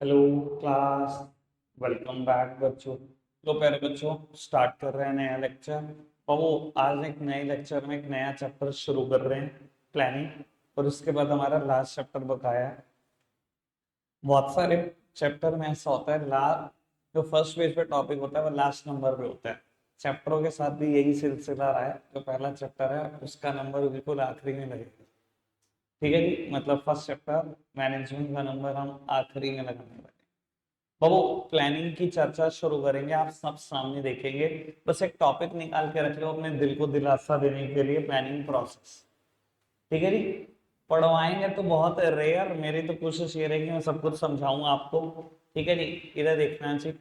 Hello class. Welcome back बच्चों। तो प्यारे बच्चों, स्टार्ट कर रहे हैं नया लेक्चर। और वो आज एक नए लेक्चर में एक नया चैप्टर शुरू कर रहे हैं, प्लानिंग। और उसके बाद हमारा लास्ट चैप्टर बकाया है। बहुत सारे चैप्टर में ऐसा होता है, लास्ट जो फर्स्ट पेज पे टॉपिक होता है वो लास्ट नंबर पे होता है। चैप्टरों के साथ भी यही सिलसिला रहा है। जो पहला चैप्टर है उसका नंबर बिल्कुल आखिरी में लगेगा। ठीक है जी, मतलब फर्स्ट चैप्टर मैनेजमेंट का नंबर हम आखिरी में लगाने वाले। वो प्लानिंग की चर्चा शुरू करेंगे, आप सब सामने देखेंगे। बस एक टॉपिक निकाल के रख लो अपने दिल को दिलासा देने के लिए, प्लानिंग प्रोसेस। ठीक है जी। पढ़वाएंगे तो बहुत रेयर, मेरी तो कोशिश ये रहेगी मैं सब कुछ समझाऊंगा आपको। ठीक है जी। इधर देखना चाहिए।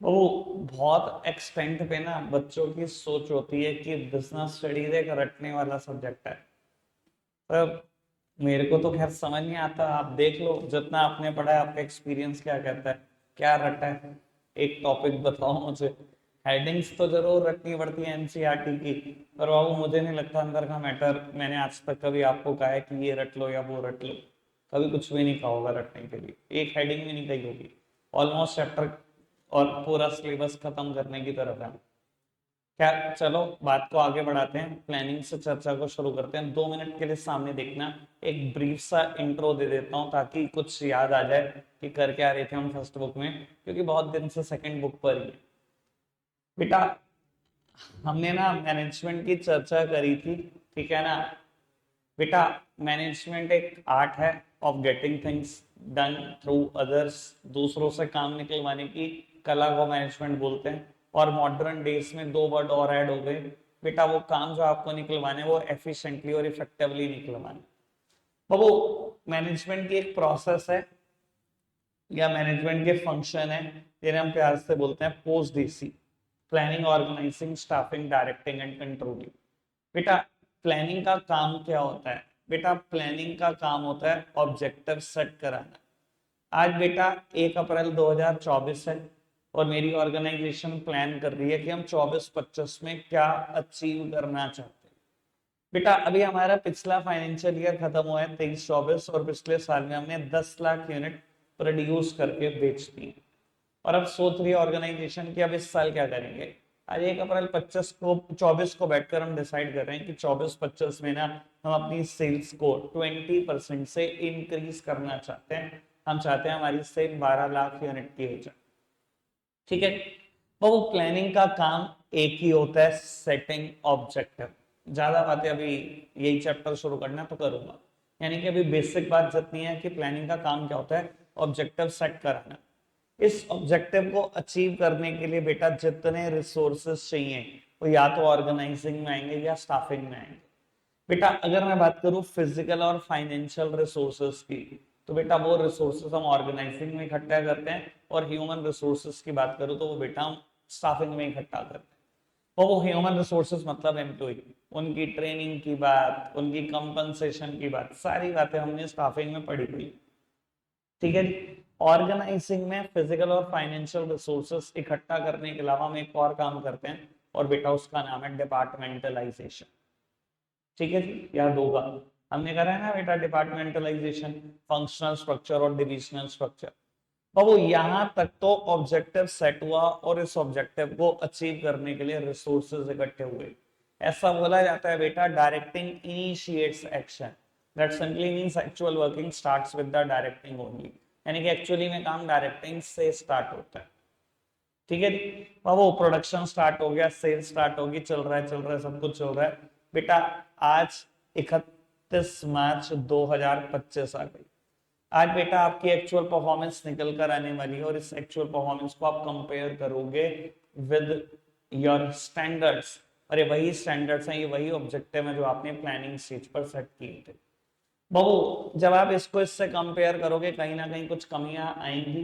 वो बहुत एक्सटेंट पे ना बच्चों की सोच होती है कि बिजनेस स्टडीज एक रटने वाला सब्जेक्ट है। पर मेरे को तो खैर समझ नहीं आता, आप देख लो जितना आपने पढ़ा है, आपका एक्सपीरियंस क्या कहता है, क्या रटा है। एक टॉपिक बताओ मुझे। हेडिंग्स तो जरूर रखनी पड़ती है एनसीईआरटी की, पर बाबू मुझे नहीं लगता अंदर का मैटर मैंने आज तक कभी आपको कहा है कि ये रट लो या वो रट लो। कभी कुछ भी नहीं कहा होगा रटने के लिए, एक हेडिंग भी नहीं कही होगी। ऑलमोस्ट चैप्टर और पूरा सिलेबस खत्म करने की तरफ है। क्या, चलो बात को आगे बढ़ाते हैं, प्लानिंग से चर्चा को शुरू करते हैं। 2 मिनट के लिए सामने देखना। एक ब्रीफ सा इंट्रो दे देता हूं ताकि कुछ याद आ जाए कि कर क्या रहे थे हम फर्स्ट बुक में, क्योंकि बहुत दिन से सेकंड बुक पर ही है। बेटा, हमने ना मैनेजमेंट की चर्चा करी थी, ठीक है ना बेटा। मैनेजमेंट एक आर्ट है of getting things done through others. दूसरों से काम निकलवाने की कला को मैनेजमेंट बोलते हैं। और मॉडर्न डेज में दो वर्ड और ऐड हो गए। बेटा वो काम जो आपको निकलवाने वो एफिशिएंटली और इफेक्टिवली निकलवाने। वो मैनेजमेंट की एक प्रोसेस है या मैनेजमेंट के फंक्शन है, जिन्हें हम प्यार से बोलते हैं post DC. Planning, organising, staffing, directing and controlling. बेटा प्लानिंग का काम क्या होता है? बेटा प्लानिंग का काम होता है ऑब्जेक्टिव सेट कराना। आज बेटा 1 अप्रैल 2024 है और मेरी ऑर्गेनाइजेशन प्लान कर रही है कि हम 24-25 में क्या अचीव करना चाहते हैं। बेटा अभी हमारा पिछला फाइनेंशियल ईयर खत्म हुआ है 23-24, और पिछले साल में हमने 10 लाख यूनिट प्रोड्यूस करके बेच दी। और अब सोच रही है ऑर्गेनाइजेशन की अब इस साल क्या करेंगे। आज 1 अप्रैल 25 को 24 को बैठकर हम डिसाइड कर रहे हैं कि 24-25 में ना हम अपनी सेल्स को 20% से इंक्रीज करना चाहते हैं। हम चाहते हैं हमारी सेल 12 लाख यूनिट की हो जाए। ठीक है। तो वो प्लानिंग का काम एक ही होता है, सेटिंग ऑब्जेक्टिव। ज्यादा बातें अभी यही चैप्टर शुरू करना तो करूंगा। यानी कि अभी बेसिक बात जितनी है कि प्लानिंग का काम क्या होता है, ऑब्जेक्टिव सेट कराना। इस ऑब्जेक्टिव को अचीव करने के लिए बेटा जितने रिसोर्सेस चाहिए वो या तो ऑर्गेनाइजिंग में आएंगे या स्टाफिंग में आएंगे। बेटा अगर मैं बात करूं फिजिकल और फाइनेंशियल रिसोर्सेस की, तो बेटा वो रिसोर्सेस हम ऑर्गेनाइजिंग में इकट्ठा करते हैं। और ह्यूमन रिसोर्सेस की बात करूं तो वो बेटा हम स्टाफिंग में इकट्ठा करते हैं। और वो ह्यूमन रिसोर्सेस मतलब एम्प्लॉय, उनकी ट्रेनिंग की बात, उनकी कंपनसेशन की बात, सारी बातें हमने स्टाफिंग में पढ़ी हुई। ठीक है जी। ऑर्गेनाइजिंग में फिजिकल और फाइनेंशियल रिसोर्सेस इकट्ठा करने के अलावा हम एक और काम करते हैं, और बेटा उसका नाम है डिपार्टमेंटलाइजेशन। ठीक है जी, याद होगा हमने करा है ना बेटा डिपार्टमेंटलाइजेशन, फंक्शनल स्ट्रक्चर और डिविजनल स्ट्रक्चर। वो यहां तक तो ऑब्जेक्टिव सेट हुआ, और इस ऑब्जेक्टिव को अचीव करने के लिए रिसोर्सेज इकट्ठे हुए। ऐसा बोला जाता है बेटा directing initiates action. That simply means actual working starts with the directing only. यानी कि एक्चुअली में काम डायरेक्टिंग से स्टार्ट होता है। ठीक है जी। अब वो प्रोडक्शन स्टार्ट हो गया, सेल स्टार्ट होगी, चल रहा है सब कुछ चल रहा है। बेटा आज 31 मार्च 2025 आ गई। आज बेटा आपकी एक्चुअल परफॉर्मेंस निकल कर आने वाली है, और इस एक्चुअल परफॉर्मेंस को आप कंपेयर करोगे विद योर स्टैंडर्ड्स। अरे वही स्टैंडर्ड्स हैं, ये वही ऑब्जेक्टिव है जो आपने प्लानिंग स्टेज पर सेट किए थे। बहु जब आप इसको इससे कंपेयर करोगे कहीं ना कहीं कुछ कमियां आएंगी,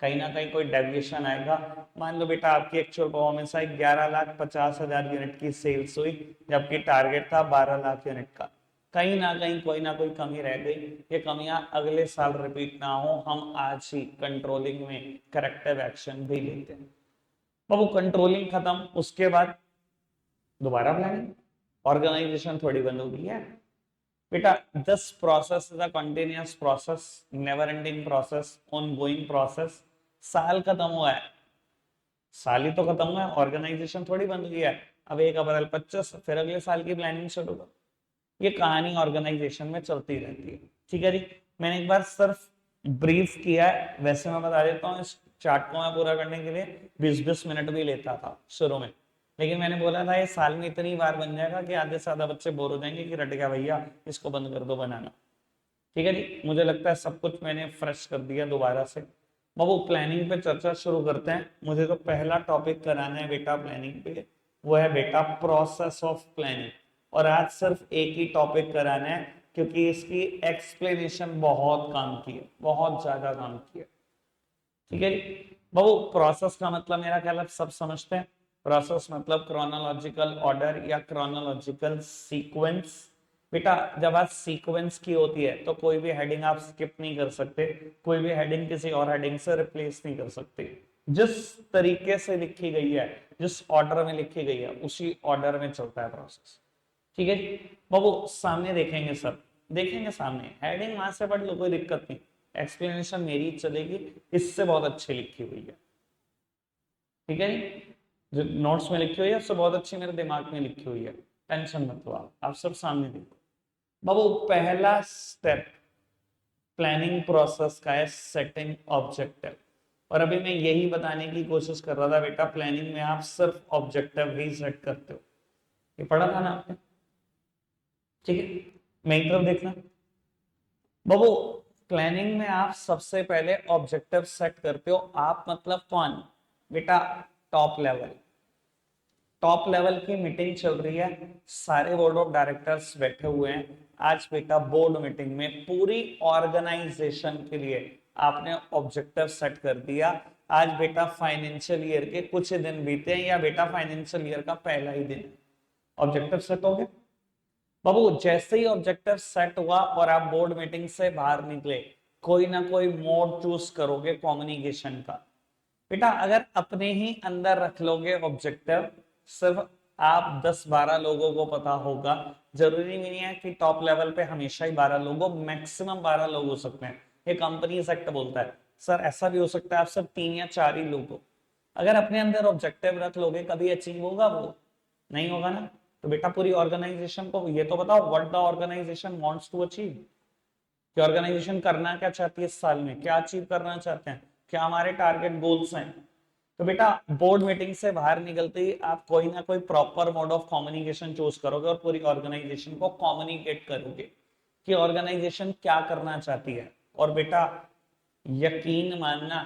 कहीं ना कहीं कोई डेविएशन आएगा। मान लो बेटा आपकी एक्चुअल परफॉर्मेंस आई 11,50,000 यूनिट की सेल्स हुई, जबकि टारगेट था 12 लाख यूनिट का। कहीं ना कहीं कोई ना कोई कमी रह गई। ये कमियां अगले साल रिपीट ना हो, हम आज ही कंट्रोलिंग में करेक्टिव एक्शन भी लेते हैं। वो कंट्रोलिंग खत्म, उसके बाद दोबारा प्लानिंग। ऑर्गेनाइजेशन थोड़ी बंद हो गई है। बेटा this process is a continuous process, never ending process, ongoing process. साल खत्म हुआ है, साल ही तो खत्म हुआ है, ऑर्गेनाइजेशन थोड़ी बंद हुई है। अब 1 अप्रैल 25 फिर अगले साल की प्लानिंग शुरू करो। ये कहानी ऑर्गेनाइजेशन में चलती रहती है। ठीक है जी, मैंने एक बार सिर्फ ब्रीफ किया है, वैसे मैं बता देता हूँ, इस चार्ट को मैं पूरा करने के लिए 20-20 मिनट भी लेता था शुरू में, लेकिन मैंने बोला था ये साल में इतनी बार बन जाएगा कि आधे से ज्यादा बच्चे बोर हो जाएंगे कि रट गया भैया, इसको बंद कर दो बनाना। ठीक है जी, मुझे लगता है सब कुछ मैंने फ्रेश कर दिया दोबारा से। वो प्लानिंग पे चर्चा शुरू करते हैं। मुझे जो पहला टॉपिक कराना है बेटा प्लानिंग पे, वो है बेटा प्रोसेस ऑफ प्लानिंग। और आज सिर्फ एक ही टॉपिक कराना है, क्योंकि इसकी एक्सप्लेनेशन बहुत काम की है, बहुत ज्यादा काम की है। ठीक है जी, वो प्रोसेस का मतलब मेरा ख्याल आप सब समझते हैं। प्रोसेस मतलब क्रोनोलॉजिकल ऑर्डर या क्रोनोलॉजिकल सीक्वेंस। बेटा जब आज सीक्वेंस की होती है तो कोई भी हेडिंग आप स्किप नहीं कर सकते, कोई भी हेडिंग किसी और हेडिंग से रिप्लेस नहीं कर सकते। जिस तरीके से लिखी गई है, जिस ऑर्डर में लिखी गई है, उसी ऑर्डर में चलता है प्रोसेस। ठीक है जी, बाबू सामने देखेंगे, सब देखेंगे सामने, हेडिंग वहां से पढ़ लो, कोई दिक्कत नहीं, एक्सप्लेनेशन मेरी चलेगी, इससे बहुत अच्छी लिखी हुई है। ठीक है जी, जो नोट्स में लिखी हुई है उससे बहुत अच्छी मेरे दिमाग में लिखी हुई है, टेंशन मत लो, आप सब सामने देखो। बाबू पहला स्टेप प्लानिंग प्रोसेस का है सेटिंग ऑब्जेक्टिव। और अभी मैं यही बताने की कोशिश कर रहा था बेटा, प्लानिंग में आप सिर्फ ऑब्जेक्टिव ही सेट करते हो, ये पढ़ा था ना आपने। ठीक है, मेरी तरफ देखना बाबू, प्लानिंग में आप सबसे पहले ऑब्जेक्टिव सेट करते हो। आप मतलब कौन बेटा, टॉप लेवल। टॉप लेवल की मीटिंग चल रही है, सारे बोर्ड ऑफ डायरेक्टर्स बैठे हुए हैं। आज बेटा बोर्ड मीटिंग में पूरी ऑर्गेनाइजेशन के लिए आपने ऑब्जेक्टिव सेट कर दिया। आज बेटा फाइनेंशियल ईयर के कुछ दिन बीते हैं, या बेटा फाइनेंशियल ईयर का पहला ही दिन, ऑब्जेक्टिव सेट हो गए। बाबू जैसे ही ऑब्जेक्टिव सेट हुआ और आप बोर्ड मीटिंग से बाहर निकले, कोई ना कोई मोड चूज करोगे कम्युनिकेशन का। बेटा अगर अपने ही अंदर रख लोगे ऑब्जेक्टिव, सिर्फ आप 10-12 लोगों को पता होगा, जरूरी नहीं है कि टॉप लेवल पे हमेशा ही 12 लोगों, मैक्सिमम 12 लोग हो सकते हैं। ये कंपनी सेक्ट बोलता है, सर ऐसा भी हो सकता है आप सिर्फ 3 या 4 ही लोग हो। अगर अपने अंदर ऑब्जेक्टिव रख लोगे, कभी अचीव होगा वो? नहीं होगा ना। तो बेटा पूरी ऑर्गेनाइजेशन को ये तो बताओ, what the organisation wants to achieve, कि ऑर्गेनाइजेशन करना क्या चाहती है इस साल में, क्या अचीव करना चाहते हैं, क्या हमारे टारगेट गोल्स हैं। तो बेटा बोर्ड मीटिंग से बाहर निकलते ही आप कोई ना कोई proper mode of communication choose करोगे और पूरी ऑर्गेनाइजेशन को कम्युनिकेट करोगे कि ऑर्गेनाइजेशन क्या करना चाहती है। और बेटा यकीन मानना,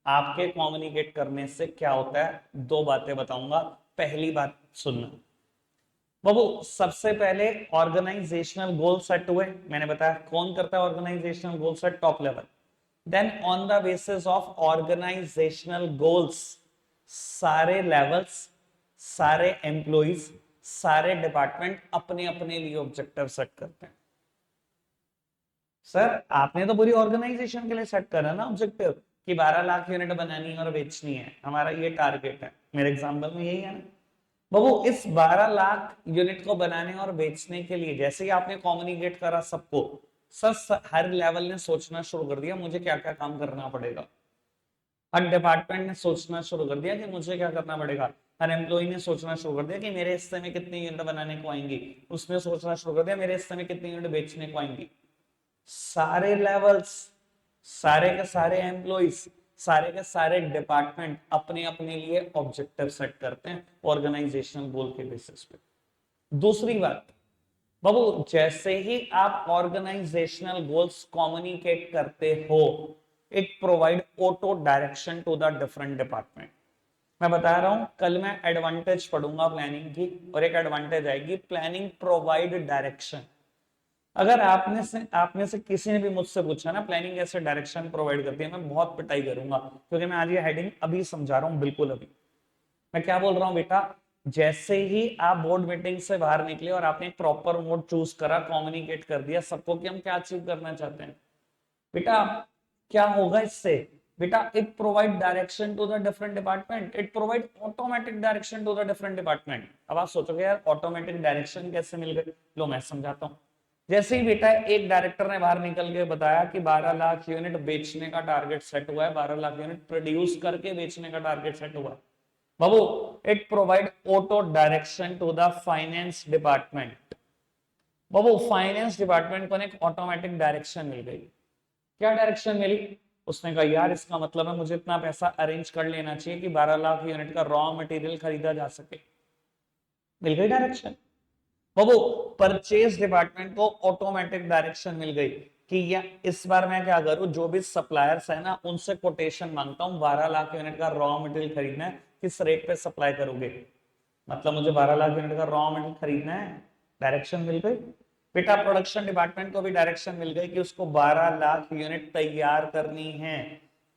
आपके कम्युनिकेट करने से क्या होता है, दो बातें बताऊंगा। पहली बात सुनना बाबू, सबसे पहले ऑर्गेनाइजेशनल गोल सेट हुए, मैंने बताया कौन करता है organisational goal set, top level. Then on the basis of organisational goals, सारे लेवल्स, सारे एम्प्लॉइज, सारे डिपार्टमेंट अपने अपने लिए ऑब्जेक्टिव सेट करते हैं। सर आपने तो पूरी ऑर्गेनाइजेशन के लिए सेट करा ना ऑब्जेक्टिव, कि 12 लाख यूनिट बनानी है और बेचनी है, हमारा ये टारगेट है। मेरे एग्जांपल में यही है ना बाबू। इस 12 लाख यूनिट को बनाने और बेचने के लिए जैसे ही आपने कम्युनिकेट करा सबको, सर हर लेवल ने सोचना शुरू कर दिया मुझे क्या क्या काम करना पड़ेगा। हर डिपार्टमेंट ने सोचना शुरू कर दिया कि मुझे क्या करना पड़ेगा। हर एम्प्लॉय ने सोचना शुरू कर दिया कि मेरे हिस्से में कितनी यूनिट बनाने को आएंगी। उसने सोचना शुरू कर दिया मेरे हिस्से में कितनी यूनिट बेचने को आएंगी। सारे लेवल्स, सारे के सारे एम्प्लॉइज, सारे के सारे डिपार्टमेंट अपने अपने लिए ऑब्जेक्टिव सेट करते हैं ऑर्गेनाइजेशनल गोल के बेसिस पे। दूसरी बात बाबू, जैसे ही आप ऑर्गेनाइजेशनल गोल्स कम्युनिकेट करते हो, it provide auto direction to the different department. मैं बता रहा हूं, कल मैं एडवांटेज पढ़ूंगा प्लानिंग की, और एक एडवांटेज आएगी, प्लानिंग प्रोवाइड डायरेक्शन। अगर आप में से किसी ने भी मुझसे पूछा ना प्लानिंग कैसे डायरेक्शन प्रोवाइड करती है, मैं बहुत पिटाई करूंगा, क्योंकि मैं आज ये हेडिंग अभी समझा रहा हूं, बिल्कुल अभी। मैं क्या बोल रहा हूं बेटा, जैसे ही आप बोर्ड मीटिंग से बाहर निकले और आपने एक प्रॉपर मोड चूज करा, कम्युनिकेट कर दिया सबको कि हम क्या अचीव करना चाहते हैं, बेटा क्या होगा इससे, बेटा it provide direction to the different department, it provide automatic direction to the different department. अब आप सोचोगे यार ऑटोमेटिक डायरेक्शन कैसे मिल गई, लो मैं समझाता हूं। जैसे ही बेटा एक डायरेक्टर ने बाहर निकल के बताया कि 12 लाख यूनिट बेचने का टारगेट सेट हुआ है, 12 लाख यूनिट प्रोड्यूस करके बेचने का टारगेट सेट हुआ है, बाबू it provide auto direction to the finance department. बाबू फाइनेंस डिपार्टमेंट को एक ऑटोमेटिक डायरेक्शन मिल गई। क्या डायरेक्शन मिली? उसने कहा यार इसका मतलब है मुझे इतना पैसा अरेंज कर लेना चाहिए कि 12 लाख यूनिट का रॉ मटेरियल खरीदा जा सके। मिल गई डायरेक्शन। बाबू परचेज डिपार्टमेंट को ऑटोमेटिक डायरेक्शन मिल गई कि या इस बार मैं क्या करूं, जो भी सप्लायर्स है ना उनसे कोटेशन मांगता हूं, 12 लाख यूनिट का रॉ मटेरियल खरीदना है, किस रेट पे सप्लाई करोगे। मतलब मुझे 12 लाख यूनिट का रॉ मटेरियल खरीदना है, डायरेक्शन मिल गई। बेटा प्रोडक्शन डिपार्टमेंट को भी डायरेक्शन मिल गई कि उसको 12 लाख यूनिट तैयार करनी है।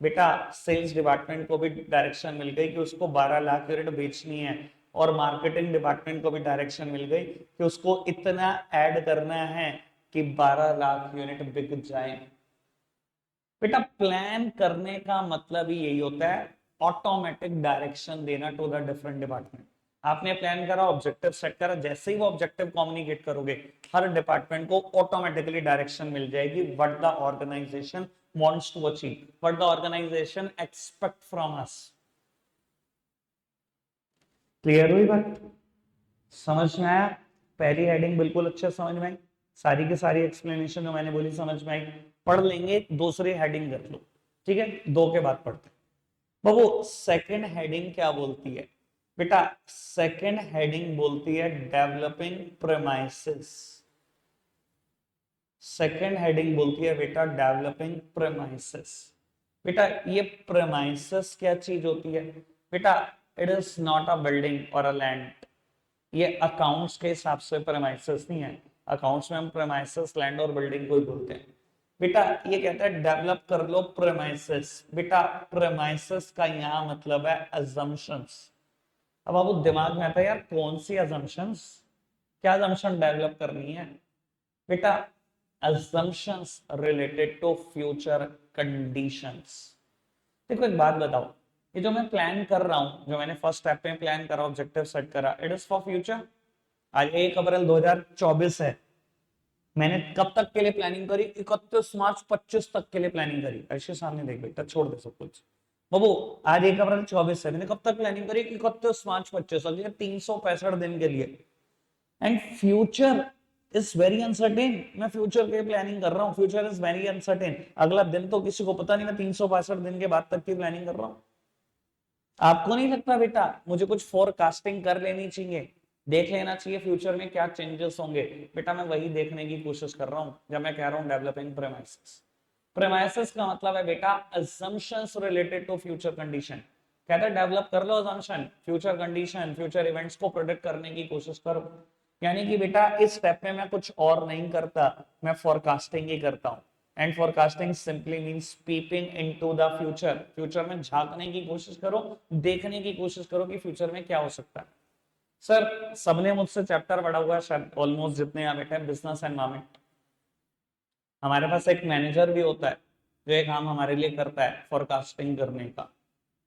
बेटा सेल्स डिपार्टमेंट को भी डायरेक्शन मिल गई कि उसको 12 लाख यूनिट बेचनी है। और मार्केटिंग डिपार्टमेंट को भी डायरेक्शन मिल गई कि उसको इतना ऐड करना है कि 12 लाख यूनिट बिक जाए। बेटा प्लान करने का मतलब ही यही होता है, ऑटोमेटिक डायरेक्शन देना टू द डिफरेंट डिपार्टमेंट। आपने प्लान करा, ऑब्जेक्टिव सेट करा, जैसे ही वो ऑब्जेक्टिव कम्युनिकेट करोगे हर डिपार्टमेंट को ऑटोमेटिकली डायरेक्शन मिल जाएगी what the organisation wants to achieve, what the organisation expect from us. Clear हुई बात? समझ में आया? पहली हेडिंग बिल्कुल अच्छे समझ में आई, सारी की सारी एक्सप्लेनेशन जो मैंने बोली समझ में आई। पढ़ लेंगे, दूसरी हेडिंग कर लो, ठीक है, दो के बाद पढ़ते हैं। बाबू सेकंड हेडिंग क्या बोलती है? बेटा सेकंड हेडिंग बोलती है डेवलपिंग प्रेमाइसेस। सेकंड हेडिंग बोलती है बेटा डेवलपिंग प्रेमाइसेस। बेटा ये प्रेमाइसेस क्या चीज होती है? बेटा it is not a building और अ लैंड। ये अकाउंट्स के हिसाब से प्रेमाइसेस नहीं है। अकाउंट्स में हम प्रेमाइसेस लैंड और बिल्डिंग को ही बोलते हैं। बेटा ये कहता है डेवलप कर लो प्रेमाइसेस। बेटा प्रेमाइसेस का यहां मतलब है अजम्पशंस। अब आपको दिमाग में आता है यार कौन सी अजम्पशंस, क्या अजम्पशन डेवलप करनी है? बेटा assumptions related to future conditions। देखो एक बात बताओ, ये जो मैं प्लान कर रहा हूं, जो मैंने फर्स्ट स्टेप में प्लान करा, ऑब्जेक्टिव सेट करा, इट इज फॉर फ्यूचर। आज 1 अप्रैल 2024 है, मैंने कब तक के लिए प्लानिंग करी? 31 मार्च 25 तक के लिए प्लानिंग करी। ऐसे सामने देख बेटा, छोड़ दे सब कुछ। बाबू आज 1 अप्रैल 24 है, मैंने कब तक प्लानिंग करी? 31 मार्च 25, अगले 365 दिन के लिए। And future is very uncertain. मैं फ्यूचर के प्लानिंग कर रहा हूँ, फ्यूचर इज वेरी अनसर्टेन। अगला दिन तो किसी को पता नहीं, मैं 365 दिन के बाद तक की प्लानिंग कर रहा हूँ। आपको नहीं लगता बेटा मुझे कुछ फोरकास्टिंग कर लेनी चाहिए, देख लेना चाहिए फ्यूचर में क्या चेंजेस होंगे? बेटा मैं वही देखने की कोशिश कर रहा हूं जब मैं कह रहा हूं डेवलपिंग प्रेमाइसेस। प्रेमाइसेस का मतलब है बेटा assumptions related to future condition. कहता है डेवलप कर लो assumption, future condition, future events को प्रोडिक्ट करने की कोशिश करो। यानी कि बेटा इस स्टेप में मैं कुछ और नहीं करता, मैं फोरकास्टिंग ही करता हूं। And forecasting simply means peeping into the future. Future में झांकने की कोशिश करो, देखने की कोशिश करो कि फ्यूचर में क्या हो सकता है। सर सबने मुझसे चैप्टर पढ़ा हुआ है शायद, ऑलमोस्ट जितने यहाँ बैठे हैं, बिजनेस एनवायरमेंट। हमारे पास एक मैनेजर भी होता है जो एक काम हमारे लिए करता है फोरकास्टिंग करने का,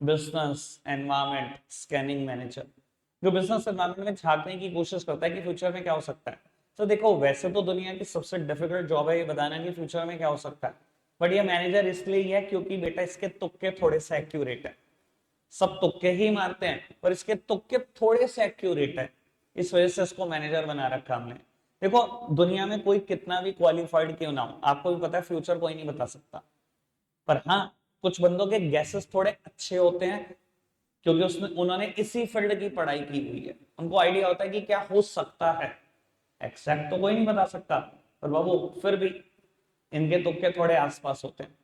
बिजनेस एनवायरमेंट स्कैनिंग मैनेजर, जो बिजनेस एनवायरमेंट में झांकने की कोशिश करता है कि फ्यूचर में क्या हो सकता है। तो देखो वैसे तो दुनिया की सबसे डिफिकल्ट जॉब है ये बताना कि फ्यूचर में क्या हो सकता है, बट ये मैनेजर इसलिए ही है क्योंकि बेटा इसके तुक्के थोड़े से एक्यूरेट है। सब तुक्के ही मारते हैं पर इसके तुक्के थोड़े से एक्यूरेट है, इस वजह से इसको मैनेजर बना रखा हमने। देखो दुनिया में कोई कितना भी क्वालिफाइड क्यों ना हो, आपको भी पता है फ्यूचर कोई नहीं बता सकता, पर हाँ कुछ बंदों के गैसेस थोड़े अच्छे होते हैं क्योंकि उसने उन्होंने इसी फील्ड की पढ़ाई की हुई है, उनको आइडिया होता है कि क्या हो सकता है। एग्जैक्ट तो कोई नहीं बता सकता, पर बाबू फिर भी इनके तुक्के थोड़े आसपास होते हैं।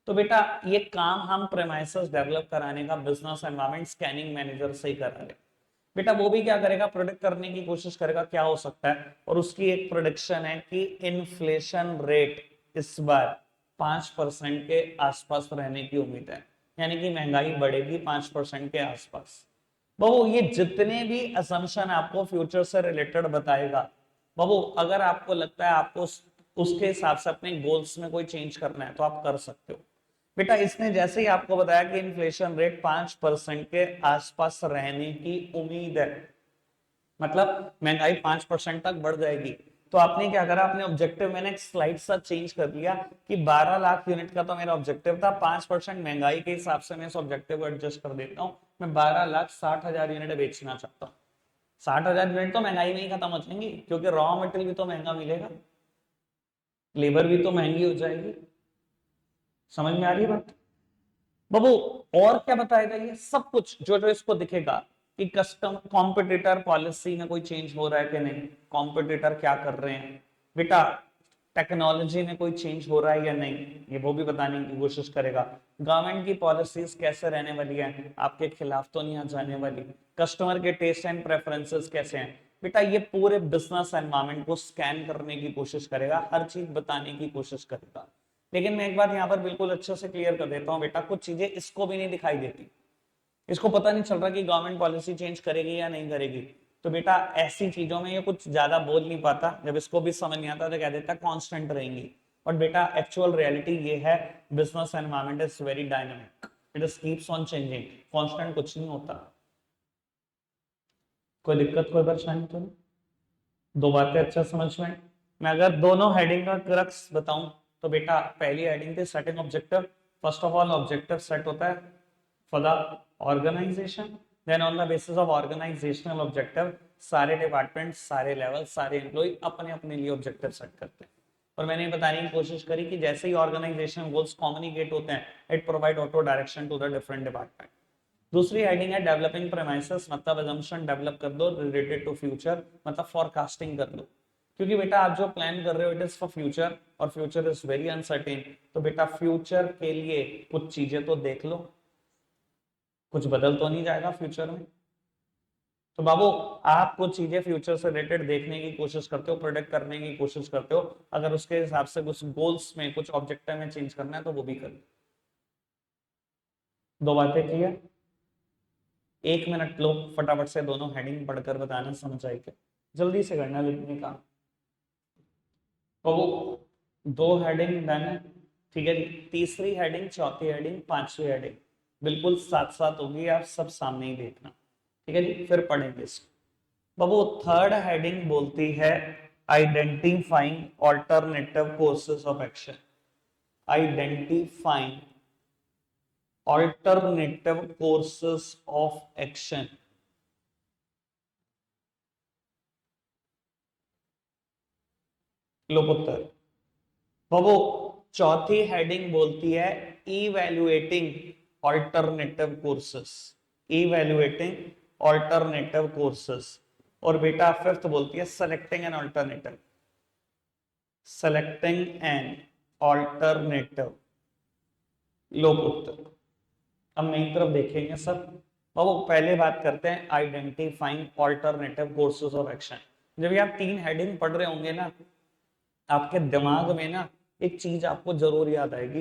तो बेटा ये काम हम प्रेमाइसेस डेवलप कराने का बिजनेस एनवायरनमेंट स्कैनिंग मैनेजर से ही कराएंगे। बेटा वो भी क्या करेगा, प्रोडिक्ट करने की कोशिश करेगा क्या हो सकता है, और उसकी एक प्रोडिक्शन है कि इन्फ्लेशन रेट इस बार 5% के आसपास रहने की उम्मीद है, यानी कि महंगाई बढ़ेगी 5% के आसपास। बाबू ये जितने भी असम्पशन आपको फ्यूचर से रिलेटेड बताएगा, बाबू अगर आपको लगता है आपको उसके हिसाब से अपने गोल्स में कोई चेंज करना है तो आप कर सकते हो। बेटा इसने जैसे ही आपको बताया कि इन्फ्लेशन रेट 5% के आसपास रहने की उम्मीद है, मतलब महंगाई 5% तक बढ़ जाएगी, तो आपने क्या करा, अपने ऑब्जेक्टिव मैंने एक स्लाइड सा चेंज कर लिया कि 12 लाख यूनिट का तो मेरा ऑब्जेक्टिव था, 5% महंगाई के हिसाब से मैं इस ऑब्जेक्टिव को एडजस्ट कर देता हूँ, मैं 12,60,000 यूनिट बेचना चाहता हूँ। 60,000 यूनिट तो महंगाई में ही खत्म हो जाएंगी, क्योंकि रॉ मटेरियल भी तो महंगा मिलेगा, लेबर भी तो महंगी हो जाएगी। समझ में आ रही है बात बाबू? और क्या बताएगा ये सब कुछ, जो जो इसको दिखेगा कि कस्टम कॉम्पिटिटर पॉलिसी में कोई चेंज हो रहा है कि नहीं, कॉम्पिटिटर क्या कर रहे हैं बेटा, टेक्नोलॉजी में कोई चेंज हो रहा है या नहीं, ये वो भी बताने की कोशिश करेगा। गवर्नमेंट की पॉलिसीज कैसे रहने वाली है, आपके खिलाफ तो नहीं आ जाने वाली, कस्टमर के टेस्ट एंड प्रेफरेंसेस कैसे हैं बेटा, ये पूरे बिजनेस एनवायरनमेंट को स्कैन करने की कोशिश करेगा, हर चीज बताने की कोशिश करेगा। लेकिन मैं एक बात यहाँ पर बिल्कुल अच्छे से क्लियर कर देता हूँ बेटा, कुछ चीजें इसको भी नहीं दिखाई देती, इसको पता नहीं चल रहा कि गवर्नमेंट पॉलिसी चेंज करेगी या नहीं करेगी, तो बेटा ऐसी चीजों में ये कुछ ज्यादा बोल नहीं पाता, जब इसको भी समझ नहीं आता तो कह देता कांस्टेंट रहेंगी। और बेटा एक्चुअल रियलिटी ये है, business environment is very dynamic, it is keeps on changing, constant कुछ नहीं होता। कोई दिक्कत कोई परेशानी तो नहीं? दो बातें अच्छा समझ में। मैं अगर दोनों हेडिंग का क्रक्स बताऊं तो बेटा पहली हेडिंग थी setting objective. First of all objective set होता है for the organisation, then on the basis of organisational objective सारे डिपार्टमेंट, सारे लेवल, सारे एम्प्लॉय अपने अपने लिए ऑब्जेक्टिव सेट करते हैं। और मैंने बताने की कोशिश करी कि जैसे ही ऑर्गेनाइजेशन गोल्स कम्युनिकेट होते हैं, it provide auto direction to the different department. दूसरी हेडिंग है डेवलपिंग प्रेमाइसेस, मतलब अजम्पशन डेवलप कर दो रिलेटेड टू फ्यूचर, मतलब फॉरकास्टिंग कर लो, क्योंकि बेटा आप जो प्लान कर रहे हो इट इज फॉर फ्यूचर और फ्यूचर इज वेरी अनसर्टेन, तो बेटा फ्यूचर के लिए कुछ चीजें तो देख लो, कुछ बदल तो नहीं जाएगा फ्यूचर में। तो बाबू आप कुछ चीजें फ्यूचर से रिलेटेड देखने की कोशिश करते हो, प्रोडिक्ट करने की कोशिश करते हो, अगर उसके हिसाब से कुछ गोल्स में, कुछ ऑब्जेक्टिव में चेंज करना है तो वो भी कर लो। दो बातें क्लियर? 1 मिनट लो, फटाफट से दोनों हेडिंग पढ़कर बताना समझ आए क्या, जल्दी से करना लिखने का। तो वो दो हेडिंग डन है, ठीक है जी। तीसरी हेडिंग, चौथी हेडिंग, पांचवी हेडिंग बिल्कुल साथ साथ होगी, आप सब सामने ही देखना, ठीक है जी, फिर पढ़ेंगे इसको। बाबू थर्ड हेडिंग बोलती है identifying alternative courses of action, identifying alternative courses of action. लो पुत्र बाबू, चौथी हेडिंग बोलती है evaluating alternative courses, evaluating alternative courses. और बेटा फिफ्थ बोलती है selecting an alternative, selecting an alternative. लो पुत्र, अब मेरी तरफ देखेंगे सब। बाबू पहले बात करते हैं identifying alternative courses of action. जब ये आप तीन हेडिंग पढ़ रहे होंगे ना, आपके दिमाग में ना एक चीज आपको जरूर याद आएगी।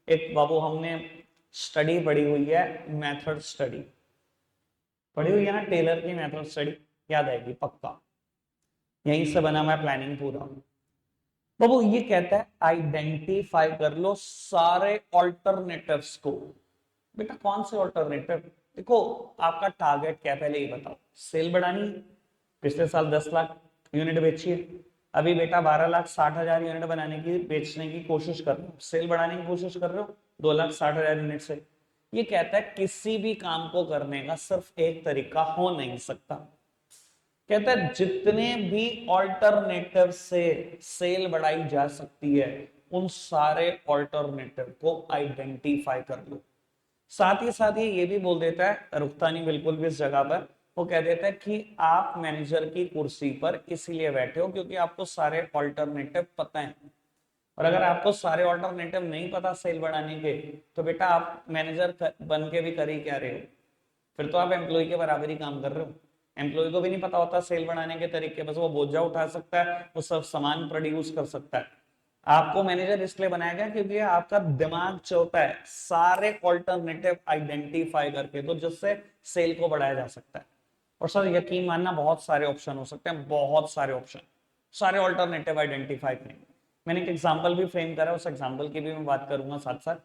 एक बाबू हमने स्टडी पढ़ी हुई है, मेथड स्टडी पढ़ी हुई है ना, टेलर की मेथड स्टडी, याद आएगी पक्का, यहीं से बना हुआ प्लानिंग पूरा। बाबू ये कहता है आइडेंटिफाई कर लो सारे ऑल्टरनेटिव्स को। बेटा कौन से ऑल्टरनेटिव? देखो आपका टारगेट क्या है पहले ये बताओ, सेल बढ़ानी है, पिछले साल 10 लाख यूनिट बेची है, अभी बेटा 12,60,000 यूनिट बनाने की, बेचने की कोशिश कर रहे हो, सेल बढ़ाने की कोशिश कर रहे हो 2,60,000 यूनिट से। ये कहता है किसी भी काम को करने का सिर्फ एक तरीका हो नहीं सकता, कहता है जितने भी ऑल्टरनेटिव से सेल बढ़ाई जा सकती है उन सारे ऑल्टरनेटिव को आइडेंटिफाई कर लो। साथ ही ये भी बोल देता है, रुकता नहीं बिल्कुल भी इस जगह पर, वो कह देता है कि आप मैनेजर की कुर्सी पर इसीलिए बैठे हो क्योंकि आपको सारे ऑल्टरनेटिव पता है, और अगर आपको सारे ऑल्टरनेटिव नहीं पता सेल बढ़ाने के, तो बेटा आप मैनेजर बन के भी कर ही क्या रहे हो, फिर तो आप एम्प्लॉय के बराबर ही काम कर रहे हो। एम्प्लॉय को भी नहीं पता होता सेल बढ़ाने के तरीके, बस वो बोझा उठा सकता है, वो सब सामान प्रोड्यूस कर सकता है। आपको मैनेजर इसलिए बनाया गया क्योंकि आपका दिमाग चलता है सारे ऑल्टरनेटिव आइडेंटिफाई करके, तो जिससे सेल को बढ़ाया जा सकता है। और सर यकीन मानना बहुत सारे ऑप्शन हो सकते हैं, बहुत सारे ऑप्शन, सारे ऑल्टरनेटिव आइडेंटिफाई करेंगे। मैंने एक एग्जांपल भी फ्रेम करा, उस एग्जांपल की भी मैं बात करूंगा साथ साथ।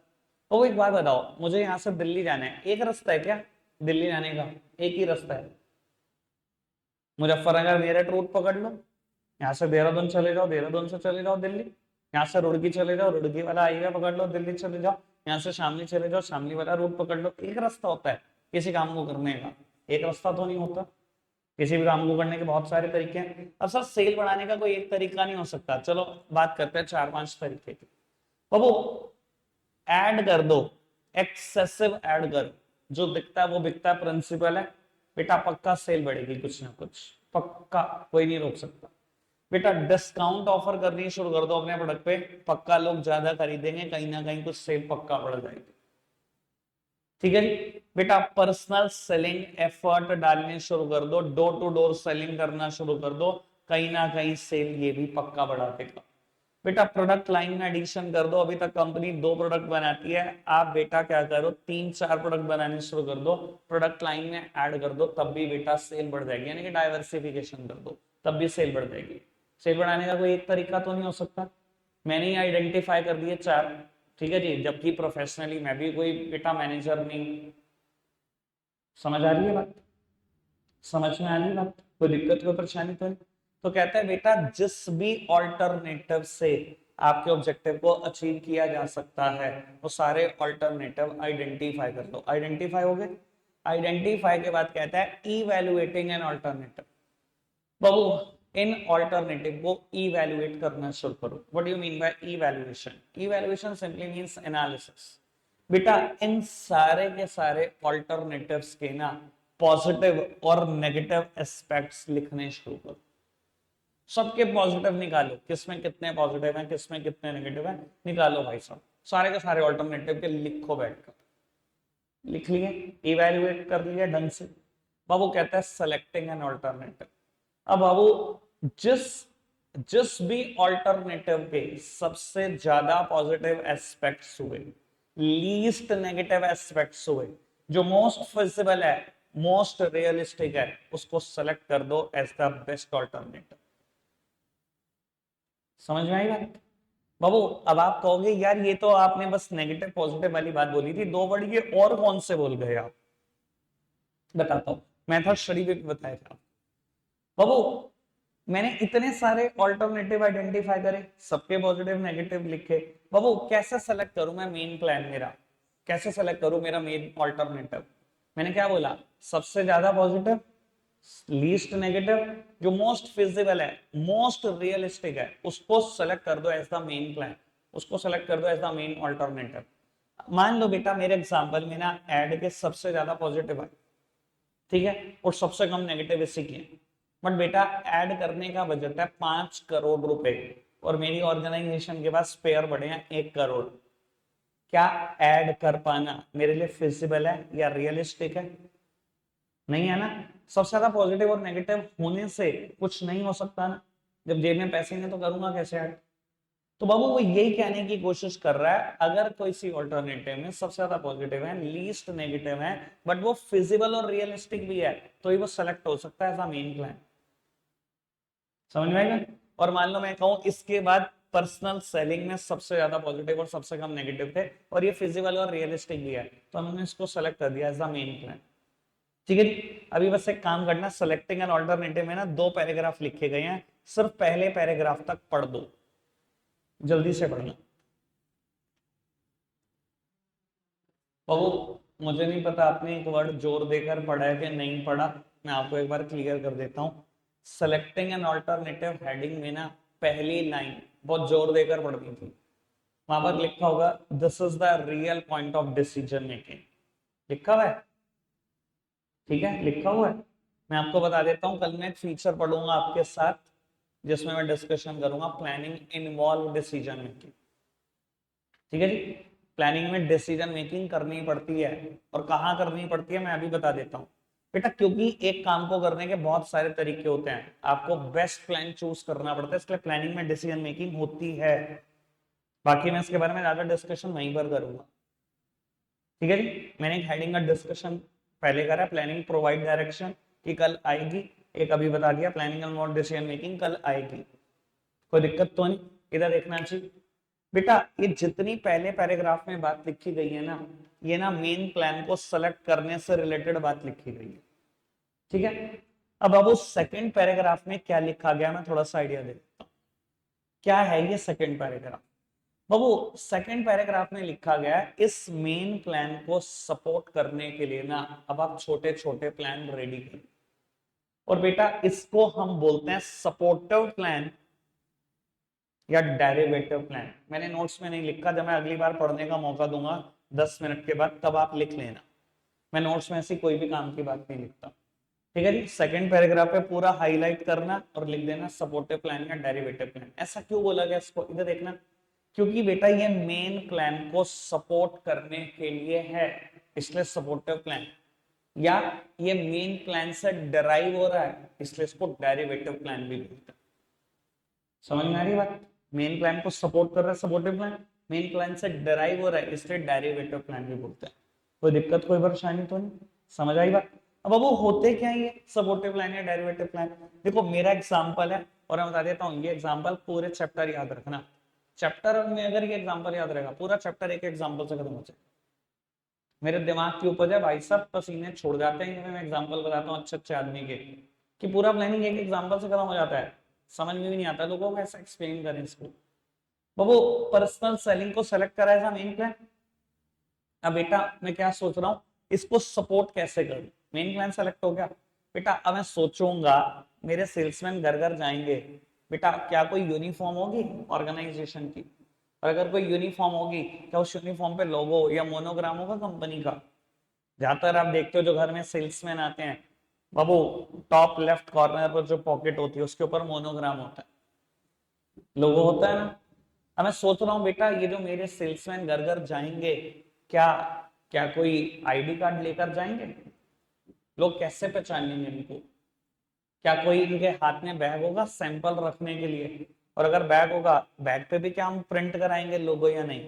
तो एक बात बताओ, मुझे यहाँ से दिल्ली जाना है, एक रास्ता है क्या दिल्ली जाने का? एक ही रास्ता है, मुजफ्फरनगर मेरठ रूट पकड़ लो, यहाँ से देहरादून चले जाओ, देहरादून से चले जाओ दिल्ली, यहाँ से रुड़की चले जाओ, रुड़की वाला हाईवे पकड़ लो, दिल्ली चले जाओ, यहाँ से शामली चले जाओ, शामली वाला रूट पकड़ लो। एक रास्ता होता है किसी काम को करने का, एक रास्ता तो नहीं होता। किसी भी काम को करने के बहुत सारे तरीके हैं। अब सर सेल बढ़ाने का कोई एक तरीका नहीं हो सकता, चलो बात करते हैं 4-5 तरीके की। बाबू ऐड कर दो, एक्सेसिव ऐड कर, जो दिखता है वो बिकता है, प्रिंसिपल है बेटा, पक्का सेल बढ़ेगी कुछ ना कुछ, पक्का, कोई नहीं रोक सकता। बेटा डिस्काउंट ऑफर करनी शुरू कर दो अपने प्रोडक्ट पे, पक्का लोग ज्यादा खरीदेंगे, कहीं ना कहीं कुछ सेल पक्का बढ़ जाएगी। ठीक है जी। बेटा पर्सनल सेलिंग एफर्ट डालने शुरू कर दो, डोर टू डोर सेलिंग करना शुरू कर दो, कहीं ना कहीं सेल ये भी पक्का बढ़ा देगा। बेटा प्रोडक्ट लाइन में एडिशन कर दो, अभी तक कंपनी 2 प्रोडक्ट बनाती है, आप बेटा क्या करो 3-4 प्रोडक्ट बनाने शुरू कर दो, प्रोडक्ट लाइन में ऐड कर दो, तब भी बेटा सेल बढ़ जाएगी, यानी कि डाइवर्सिफिकेशन कर दो, तब भी सेल बढ़ जाएगी। सेल बढ़ाने का कोई एक तरीका तो नहीं हो सकता, मैंने ही आइडेंटिफाई कर दिए 4। ठीक है जी, जबकि प्रोफेशनली मैं भी कोई बेटा मैनेजर नहीं। समझ आ रही है बात, समझ में आ रही है बात, कोई दिक्कत कोई परेशानी तो नहीं। तो कहता है बेटा जिस भी ऑल्टरनेटिव से आपके ऑब्जेक्टिव को अचीव किया जा सकता है, वो सारे ऑल्टरनेटिव आइडेंटिफाई कर लो। आइडेंटिफाई हो गए, आइडेंटिफाई के बाद कहता है evaluating an alternative. Babu in alternative को इवैल्यूएट करना शुरू करो। What do you mean by evaluation? Evaluation simply means analysis. बेटा इन सारे के सारे ऑल्टरनेटिव्स के ना पॉजिटिव और नेगेटिव एस्पेक्ट्स लिखने शुरू करो, सबके पॉजिटिव निकालो, किसमें कितने पॉजिटिव हैं, किसमें कितने नेगेटिव हैं, निकालो भाई साहब, सारे के सारे ऑल्टरनेटिव के लिखो बैठकर। लिख लिए, इवैल्यूएट कर लिया ढंग से। बाबू कहता है सेलेक्टिंग एन ऑल्टरनेटिव। अब बाबू जिस जिस भी ऑल्टरनेटिव के सबसे ज्यादा पॉजिटिव एस्पेक्ट्स हुए, लीस्ट नेगेटिव एस्पेक्ट्स हुए, जो मोस्ट फिजिबल है, मोस्ट रियलिस्टिक है, उसको सेलेक्ट कर दो एज द बेस्ट ऑल्टरनेटिव। समझ में आई बात? बाबू अब आप कहोगे यार ये तो आपने बस नेगेटिव पॉजिटिव वाली बात बोली थी, 2 वर्ड ये और कौन से बोल गए आप? बताता हूं, मेथड स्टडी भी बताया था बाबू। मैंने इतने सारे ऑल्टरनेटिव आइडेंटिफाई करे, सबके पॉजिटिव नेगेटिव लिखे, बाबू कैसे सेलेक्ट करूं मैं मेन प्लान मेरा, कैसे सेलेक्ट करूं मेरा मेन ऑल्टरनेटिव? मैंने क्या बोला, सबसे ज्यादा पॉजिटिव, लीस्ट नेगेटिव, जो मोस्ट फिजिबल है, मोस्ट रियलिस्टिक है, उसको सेलेक्ट कर दो एज द मेन प्लान, उसको सेलेक्ट कर दो एज द मेन ऑल्टरनेटिव। मान लो बेटा मेरे एग्जांपल में ना ऐड के सबसे ज्यादा पॉजिटिव है, ठीक है, और सबसे कम नेगेटिव इसी की है, बट बेटा ऐड करने का बजट है 5 करोड़ रुपए और मेरी ऑर्गेनाइजेशन के पास स्पेयर पड़े हैं 1 करोड़। क्या ऐड कर पाना मेरे लिए फिजिबल है या रियलिस्टिक है? नहीं है ना। सबसे ज्यादा पॉजिटिव और नेगेटिव होने से कुछ नहीं हो सकता ना, जब जेब में पैसे नहीं तो करूंगा कैसे ऐड? तो बाबू वो यही कहने की कोशिश कर रहा है, अगर कोई सी ऑल्टरनेटिव में सबसे ज्यादा पॉजिटिव है, लीस्ट नेगेटिव है, बट वो फिजिबल और रियलिस्टिक भी है, तो ही वो सेलेक्ट हो सकता है एज अ मेन प्लान। समझ में आएगा? और मान लो मैं कहूं इसके बाद पर्सनल सेलिंग में सबसे ज्यादा पॉजिटिव और सबसे कम नेगेटिव थे, और ये फिजिबल और रियलिस्टिक भी है, तो हमने इसको सेलेक्ट कर दिया एज अ मेन प्लान। ठीक है जी। अभी बस एक काम करना, सेलेक्टिंग एन ऑल्टरनेटिव में ना 2 पैराग्राफ लिखे गए हैं, सिर्फ पहले पैराग्राफ तक पढ़ दो, जल्दी से पढ़ना। बाबू मुझे नहीं पता आपने एक वर्ड जोर देकर पढ़ा है कि नहीं पढ़ा, मैं आपको एक बार क्लियर कर देता हूं। सेलेक्टिंग एन ऑल्टरनेटिव हेडिंग में ना पहली लाइन बहुत जोर देकर पढ़नी थी, वहां पर लिखा होगा this is the real point of decision making, लिखा हुआ है, ठीक है, लिखा हुआ है। मैं आपको बता देता हूं, कल मैं एक फीचर पढ़ूंगा आपके साथ जिसमें मैं डिस्कशन करूंगा प्लानिंग इन्वॉल्व डिसीजन मेकिंग। ठीक है जी। प्लानिंग में डिसीजन मेकिंग करनी पड़ती है, और कहाँ करनी पड़ती है मैं अभी बता देता हूँ बेटा, क्योंकि एक काम को करने के बहुत सारे तरीके होते हैं, आपको बेस्ट प्लान चूज करना पड़ता है, इसलिए प्लानिंग में डिसीजन मेकिंग होती है। बाकी मैं इसके बारे में ज्यादा डिस्कशन वहीं पर करूंगा। ठीक है जी। मैंने एक हेडिंग का डिस्कशन पहले करा, प्लानिंग प्रोवाइड डायरेक्शन, की कल आएगी, एक अभी बता दिया प्लानिंग एंड डिसीजन मेकिंग कल आएगी, कोई दिक्कत तो नहीं, इधर देखना चाहिए। बेटा ये जितनी पहले पैराग्राफ में बात लिखी गई है ना, ये ना मेन प्लान को सेलेक्ट करने से रिलेटेड बात लिखी गई है, ठीक है। अब बाबू सेकंड पैराग्राफ में क्या लिखा गया, मैं थोड़ा सा आइडिया दे देता हूं। क्या है ये सेकंड पैराग्राफ? बाबू सेकंड पैराग्राफ में लिखा गया है, इस मेन प्लान को सपोर्ट करने के लिए ना अब आप छोटे छोटे प्लान रेडी करें, और बेटा इसको हम बोलते हैं सपोर्टिव प्लान या डेरिवेटिव प्लान। मैंने नोट्स में नहीं लिखा, जब मैं अगली बार पढ़ने का मौका दूंगा 10 मिनट के बाद तब आप लिख लेना। मैं नोट्स में ऐसी कोई भी काम की बात नहीं लिखता, ठीक है जी। सेकंड पैराग्राफ पे पूरा हाईलाइट करना और लिख देना सपोर्टिव प्लान या डेरिवेटिव प्लान। ऐसा क्यों बोला गया इसको, इधर देखना, क्योंकि बेटा ये मेन प्लान को सपोर्ट करने के लिए है, इसलिए सपोर्टिव प्लान, या ये मेन प्लान से डराइव हो रहा है इसलिए इसको डेरिवेटिव प्लान भी बोलते हैं। समझ में आ रही बात? मेन प्लान को सपोर्ट कर रहा है सपोर्टिव प्लान, मेन प्लान से डराइव हो रहा है इसलिए डेरिवेटिव प्लान भी बोलते हैं। कोई दिक्कत कोई परेशानी तो नहीं? समझ आई बात? अब वो होते क्या है ये सपोर्टिव प्लान या डेरिवेटिव प्लान? देखो मेरा एग्जांपल है और मैं बता देता हूँ, ये एग्जांपल पूरे चैप्टर याद रखना। चैप्टर में अगर ये एग्जांपल याद रहेगा पूरा चैप्टर एक एग्जांपल से खत्म हो जाएगा। मेरे दिमाग की उपज है भाई साहब, पसीने छोड़ जाते हैं मैं एग्जांपल बताता हूँ अच्छे अच्छे आदमी के, कि पूरा प्लानिंग एक एग्जांपल से खत्म हो जाता है। समझ में भी नहीं आता लोगों को कैसे एक्सप्लेन करें इसको। वो पर्सनल सेलिंग को सेलेक्ट करा है मेन प्लान। अब बेटा मैं क्या सोच रहा हूँ, इसको सपोर्ट कैसे करूं? मेन प्लान सेलेक्ट हो गया बेटा, अब मैं सोचूंगा मेरे सेल्समैन घर घर जाएंगे, बेटा क्या कोई यूनिफॉर्म होगी ऑर्गेनाइजेशन की? और अगर कोई यूनिफॉर्म होगी, क्या उस यूनिफॉर्म पे लोगो या मोनोग्राम होगा कंपनी का? ज्यादातर आप देखते हो जो घर में सेल्समैन आते हैं बाबू, टॉप लेफ्ट कॉर्नर पर जो पॉकेट होती है उसके ऊपर मोनोग्राम होता है, लोगो होता है ना। अब मैं सोच रहा हूँ बेटा ये जो मेरे सेल्समैन घर घर जाएंगे, क्या क्या कोई आईडी कार्ड लेकर जाएंगे? लोग कैसे पहचानेंगे इनको? क्या कोई इनके हाथ में बैग होगा सैंपल रखने के लिए? और अगर बैग होगा, बैग पे भी क्या हम प्रिंट कराएंगे लोगो या नहीं?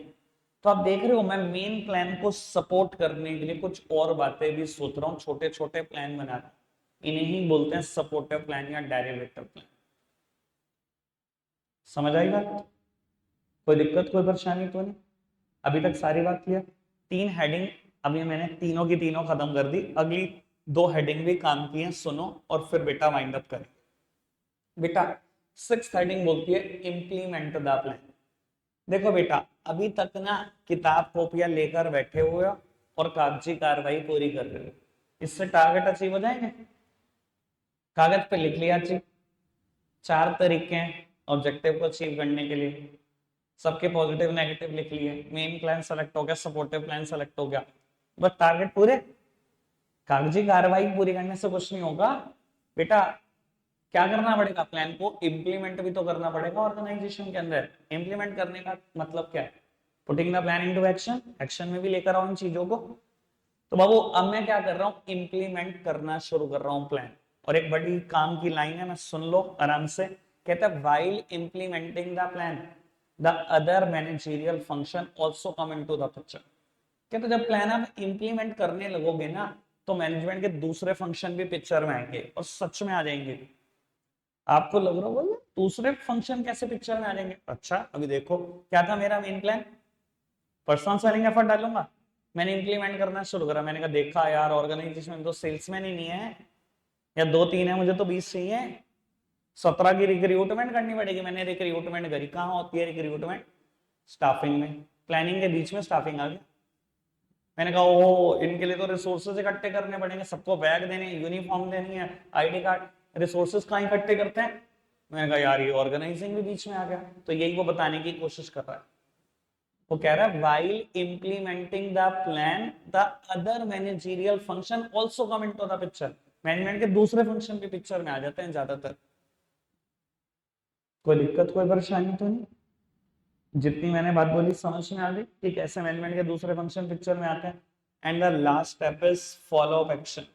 तो आप देख रहे हो मैं मेन प्लान को सपोर्ट करने के लिए कुछ और बातें भी सोच रहा हूँ, छोटे छोटे प्लान बना रहा हूं। इन्हें ही बोलते हैं सपोर्टिव प्लान या डेरिवेटिव प्लान। समझ आई बात? कोई दिक्कत कोई परेशानी तो नहीं? अभी तक सारी बात क्लियर? तीन हेडिंग अभी मैंने तीनों की तीनों खत्म कर दी, अगली दो हेडिंग भी काम की है, सुनो और फिर बेटा वाइंड अप करें। बेटा सिक्स हेडिंग बोलती है इंप्लीमेंट द प्लान। देखो बेटा अभी तक ना किताब कॉपियां लेकर बैठे हुए हो और कागजी कार्रवाई पूरी कर रहे हो, इससे टारगेट अचीव हो जाएंगे? कागज पे लिख लिया अचीव, चार तरीके हैं ऑब्जेक्टिव को अचीव करने के लिए, सबके पॉजिटिव नेगेटिव लिख लिए, मेन प्लान सेलेक्ट हो गया, सपोर्टिव प्लान सेलेक्ट हो गया, बस टारगेट पूरे। कागजी कार्रवाई पूरी करने से कुछ नहीं होगा बेटा, क्या करना पड़ेगा? प्लान को इम्प्लीमेंट भी तो करना पड़ेगा ऑर्गेनाइजेशन के अंदर। इम्प्लीमेंट करने का मतलब क्या है? Putting the plan into action, action में भी लेकर आओ इन चीजों को। तो बाबू अब मैं क्या कर रहा हूँ, इम्प्लीमेंट करना शुरू कर रहा हूँ प्लान। और एक बड़ी काम की लाइन है, मैं सुन लो आराम से, कहता है while implementing the plan the other managerial function also come into the picture. कहते जब प्लान आप इम्प्लीमेंट करने लगोगे ना तो मैनेजमेंट के दूसरे फंक्शन भी पिक्चर में आएंगे, और सच में आ जाएंगे। आपको लग रहा होगा दूसरे फंक्शन कैसे पिक्चर में आ जाएंगे? अच्छा अभी देखो, क्या था मेरा main plan, personal selling effort डालूंगा। मैंने इंप्लीमेंट करना शुरू करा, मैंने कहा देखा यार ऑर्गेनाइजेशन में तो सेल्समैन ही नहीं है, या दो तीन है, मुझे तो 20 चाहिए। 17 की रिक्रूटमेंट करनी पड़ेगी। मैंने रिक्रूटमेंट करी, कहाँ होती है रिक्रूटमेंट? स्टाफिंग में। प्लानिंग के बीच में स्टाफिंग आ गया। मैंने कहा ओ इनके लिए तो रिसोर्सेज इकट्ठे करने पड़ेंगे, सबको बैग देने, यूनिफॉर्म देनी है, आईडी कार्ड, रिसोर्सेज कहाँ इकट्ठे करते हैं? मैंने कहा यार ये ऑर्गेनाइजिंग भी बीच में आ गया। तो यही वो बताने की कोशिश कर रहा है, वो कह रहा है while implementing the plan the other managerial function also come into the picture। Management के दूसरे फंक्शन भी पिक्चर में आ जाते हैं ज्यादातर। कोई दिक्कत कोई परेशानी तो नहीं? जितनी मैंने बात बोली समझ में आ गई कि कैसे मैनेजमेंट के दूसरे फंक्शन पिक्चर में आते हैं। And the last step is follow up action.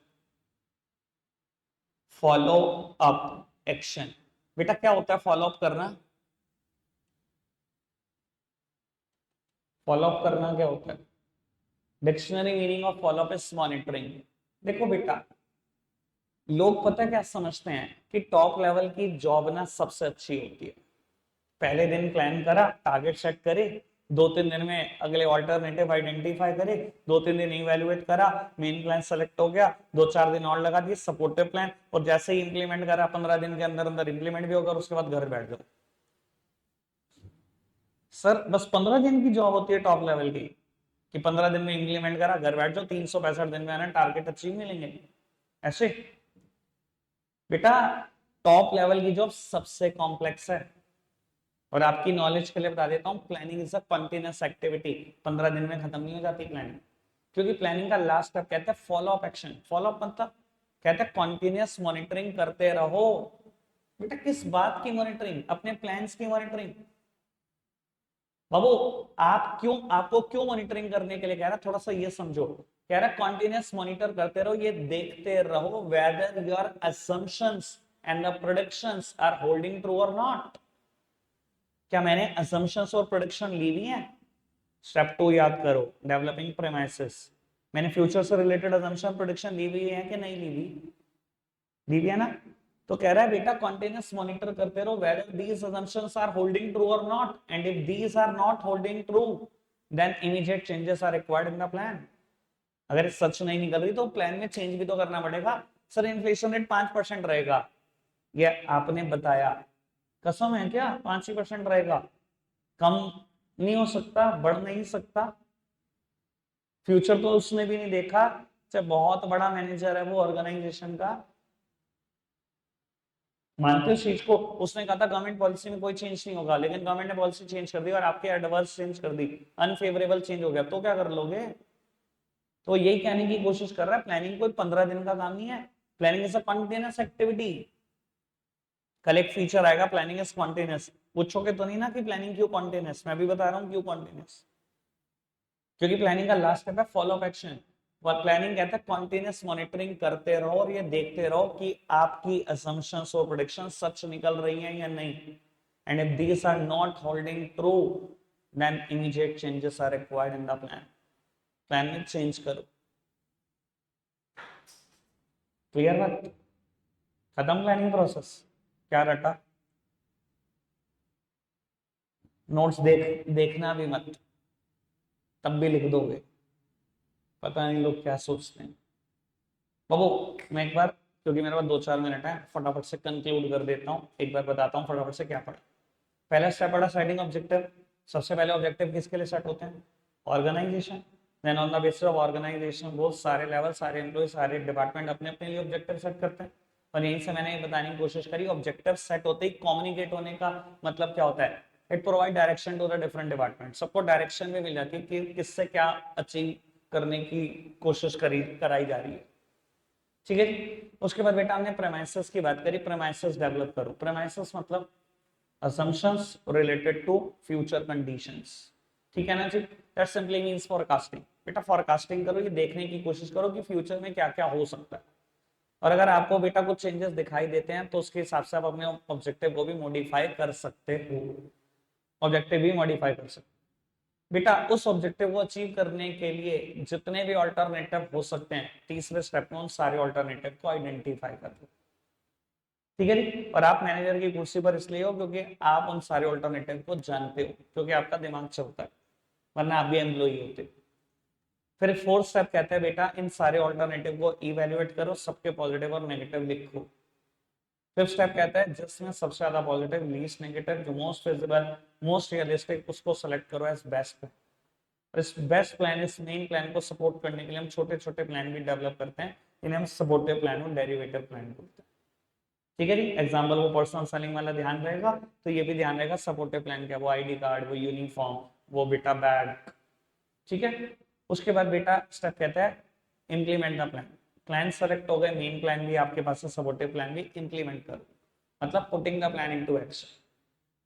Follow up action बेटा क्या होता है फॉलो अप करना? फॉलो अप करना क्या होता है? Dictionary meaning of follow up is monitoring. देखो बेटा लोग पता क्या समझते हैं कि टॉप लेवल की जॉब ना सबसे अच्छी होती है। पहले दिन प्लान करा, टारगेट सेट करे, दो तीन दिन में अगले ऑल्टरनेटिव आइडेंटिफाई करे, दो तीन दिन इवेल्युएट करा, मेन प्लान सेलेक्ट हो गया, दो चार दिन और लगा दिए सपोर्टिव प्लान, और जैसे ही इंप्लीमेंट करा 15 दिन के अंदर अंदर इंप्लीमेंट भी होगा, उसके बाद घर बैठ जाओ। सर बस 15 दिन की जॉब होती है टॉप लेवल की, कि 15 दिन में इंप्लीमेंट करा, घर बैठ जाओ, 365 दिन में आना, टारगेट अचीव मिलेंगे ऐसे। बेटा टॉप लेवल की जॉब सबसे कॉम्प्लेक्स है, और आपकी नॉलेज के लिए बता देता हूं, planning is a continuous activity. 15 दिन में खत्म नहीं हो जाती प्लानिंग, क्योंकि प्लानिंग का लास्ट स्टेप कहते हैं follow up action. Follow up मतलब कहते हैं कंटीन्यूअस मॉनिटरिंग करते रहो। बेटा किस बात की मॉनिटरिंग? अपने प्लान्स की मॉनिटरिंग। बाबू आपको क्यों मॉनिटरिंग करने के लिए कह रहा, थोड़ा सा ये समझो। कह रहा कॉन्टिन्यूस मॉनिटर करते रहो, ये देखते रहो whether your assumptions and the predictions are holding true और नॉट। क्या मैंने असम्पशंस और प्रेडिक्शन ली हुई है? स्टेप 2 याद करो, डेवलपिंग प्रेमाइसिस। मैंने फ्यूचर से रिलेटेड असम्पशन प्रेडिक्शन ली हुई है कि नहीं ली हुई? ली हुई है ना? तो कह रहा है बेटा कंटिन्यूस मॉनिटर करते रहो whether these assumptions are holding true और not, and if these are not holding true then immediate changes are required in the plan. अगर सच नहीं निकल रही तो प्लान में चेंज भी तो करना पड़ेगा। सर इन्फ्लेशन रेट 5% रहेगा, ये आपने बताया, कसम है क्या 5% रहेगा? कम नहीं हो सकता, बढ़ नहीं सकता? फ्यूचर तो उसने भी नहीं देखा, चाहे बहुत बड़ा मैनेजर है वो ऑर्गेनाइजेशन का। मानते हो चीज को? उसने कहा था गवर्नमेंट पॉलिसी में कोई चेंज नहीं होगा, लेकिन गवर्नमेंट ने पॉलिसी चेंज कर दी और आपके एडवर्स चेंज कर दी, अनफेवरेबल चेंज हो गया, तो क्या कर लोगे? तो यही कहने की कोशिश कर रहा है, प्लानिंग कोई 15 दिन का काम नहीं है। Planning is a continuous activity. कल एक फीचर आएगा प्लानिंग इज कंटीन्यूअस, पूछोगे तो नहीं ना कि प्लानिंग क्यों कंटीन्यूअस? मैं भी बता रहा हूँ क्यों कंटीन्यूअस, क्योंकि प्लानिंग का लास्ट स्टेप है फॉलो अप एक्शन। और प्लानिंग कहता है कंटीन्यूअस मॉनिटरिंग करते रहो और ये देखते रहो कि आपकी असम्पशंस और प्रेडिक्शंस सच निकल रही हैं या नहीं, and if these are not holding true then immediate changes are required in the plan. Plan में चेंज करो। क्लियर बात? खत्म प्लानिंग प्रोसेस। क्या रटा? नोट्स देखना भी मत, तब भी लिख दोगे। पता नहीं लोग क्या सोचते हैं। बाबू मैं एक बार, क्योंकि मेरे पास 2-4 मिनट है, फटाफट से कंक्लूड कर देता हूँ, एक बार बताता हूँ फटाफट से क्या पढ़ा। पहला स्टेप पढ़ा सेटिंग ऑब्जेक्टिव। सबसे पहले ऑब्जेक्टिव किसके लिए सेट होते हैं? Organisation. Then on the basis of organisation बहुत सारे लेवल, सारे एम्प्लॉय, सारे डिपार्टमेंट अपने अपने लिए ऑब्जेक्टिव सेट करते हैं। और यहीं से मैंने बताने की कोशिश करी, ऑब्जेक्टिव सेट होते ही कम्युनिकेट होने का मतलब क्या होता है? It provide direction to the different department. सबको डायरेक्शन भी मिल जाती है कि किससे क्या अचीव करने की कोशिश कराई जा रही है। ठीक है जी। उसके बाद बेटा हमने प्रेमाइसेस की बात करी, प्रेमाइसेस डेवलप करो। प्रेमाइसेस मतलब assumptions related to future conditions। ठीक है ना जी? that simply means forecasting। बेटा forecasting करो, ये देखने की कोशिश करो कि फ्यूचर में क्या क्या हो सकता है, और अगर आपको बेटा कुछ चेंजेस दिखाई देते हैं तो उसके हिसाब से आप अपने ऑब्जेक्टिव को भी मॉडिफाई कर सकते हो। ऑब्जेक्टिव भी मॉडिफाई कर सकते हो। बेटा उस ऑब्जेक्टिव को अचीव करने के लिए जितने भी ऑल्टरनेटिव हो सकते हैं, तीसरे स्टेप में उन सारे ऑल्टरनेटिव को आइडेंटिफाई कर लो। ठीक है जी? और आप मैनेजर की कुर्सी पर इसलिए हो क्योंकि आप उन सारे ऑल्टरनेटिव को जानते हो, क्योंकि आपका दिमाग चलता है, वरना आप भी एम्प्लॉई होते। फिर फोर्थ स्टेप कहता है बेटा इन सारे ऑल्टरनेटिव को इवेल्युएट करो, सबके पॉजिटिव और नेगेटिव लिखो। फिफ्थ स्टेप कहता है जिसमें सबसे ज्यादा पॉजिटिव, लीस्ट नेगेटिव, जो मोस्ट फिजिबल, मोस्ट रियलिस्टिक, उसको सेलेक्ट करो एज बेस्ट। इस बेस्ट प्लान, इस मेन प्लान को सपोर्ट करने के लिए हम छोटे छोटे प्लान भी डेवलप करते हैं, इन्हें हम सपोर्टिव प्लान और डेरिवेटिव प्लान बोलते हैं। ठीक है जी? एग्जाम्पल वो पर्सनल सेलिंग वाला ध्यान रहेगा, तो ये भी ध्यान रहेगा सपोर्टिव प्लान क्या, वो आईडी कार्ड, वो यूनिफॉर्म, वो बेटा बैग। ठीक है? उसके बाद बेटा स्टेप कहता है implement the plan. Plan select हो गए, मेन प्लान भी आपके पास है, सपोर्टिव प्लान भी, इंप्लीमेंट करो, मतलब putting the plan into action.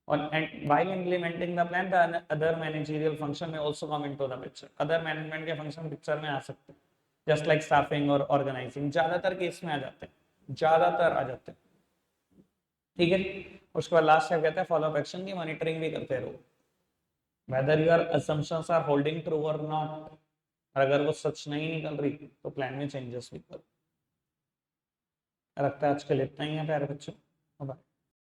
and while implementing the plan the other managerial function may also come into the picture। other management के function picture में आ सकते हैं, just like staffing और organizing, ज्यादातर case में आ जाते हैं, ज्यादातर आ जाते हैं। ठीक है? उसके बाद लास्ट स्टेप कहता है फॉलो अप एक्शन की मॉनिटरिंग भी करते रहो, whether your assumptions are holding true और नॉट। अगर वो सच नहीं निकल रही तो प्लान में चेंजेस भी करो। रखता है आज के लिए इतना ही है प्यारे बच्चों। बाय।